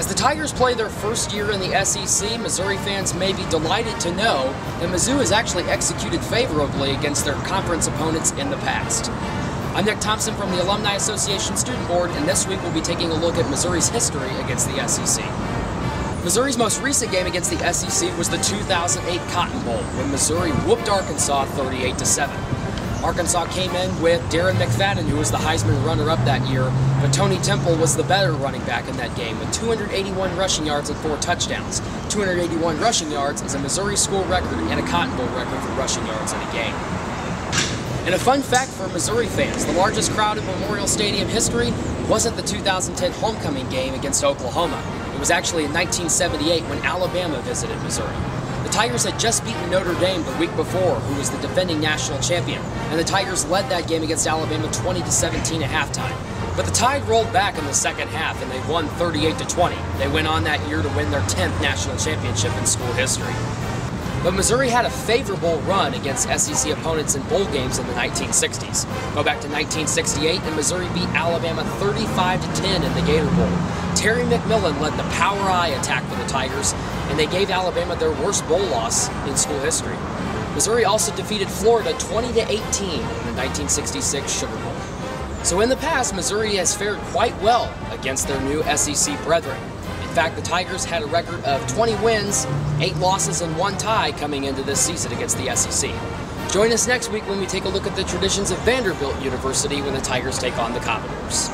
As the Tigers play their first year in the SEC, Missouri fans may be delighted to know that Mizzou has actually executed favorably against their conference opponents in the past. I'm Nick Thompson from the Alumni Association Student Board, and this week we'll be taking a look at Missouri's history against the SEC. Missouri's most recent game against the SEC was the 2008 Cotton Bowl, when Missouri whooped Arkansas 38-7. Arkansas came in with Darren McFadden, who was the Heisman runner-up that year, but Tony Temple was the better running back in that game with 281 rushing yards and 4 touchdowns. 281 rushing yards is a Missouri school record and a Cotton Bowl record for rushing yards in a game. And a fun fact for Missouri fans, the largest crowd in Memorial Stadium history wasn't the 2010 homecoming game against Oklahoma. It was actually in 1978 when Alabama visited Missouri. The Tigers had just beaten Notre Dame the week before, who was the defending national champion, and the Tigers led that game against Alabama 20-17 at halftime. But the Tide rolled back in the second half and they won 38-20. They went on that year to win their 10th national championship in school history. But Missouri had a favorable run against SEC opponents in bowl games in the 1960s. Go back to 1968 and Missouri beat Alabama 35-10 in the Gator Bowl. Terry McMillan led the power eye attack for the Tigers, and they gave Alabama their worst bowl loss in school history. Missouri also defeated Florida 20-18 in the 1966 Sugar Bowl. So in the past, Missouri has fared quite well against their new SEC brethren. In fact, the Tigers had a record of 20 wins, 8 losses, and 1 tie coming into this season against the SEC. Join us next week when we take a look at the traditions of Vanderbilt University when the Tigers take on the Commodores.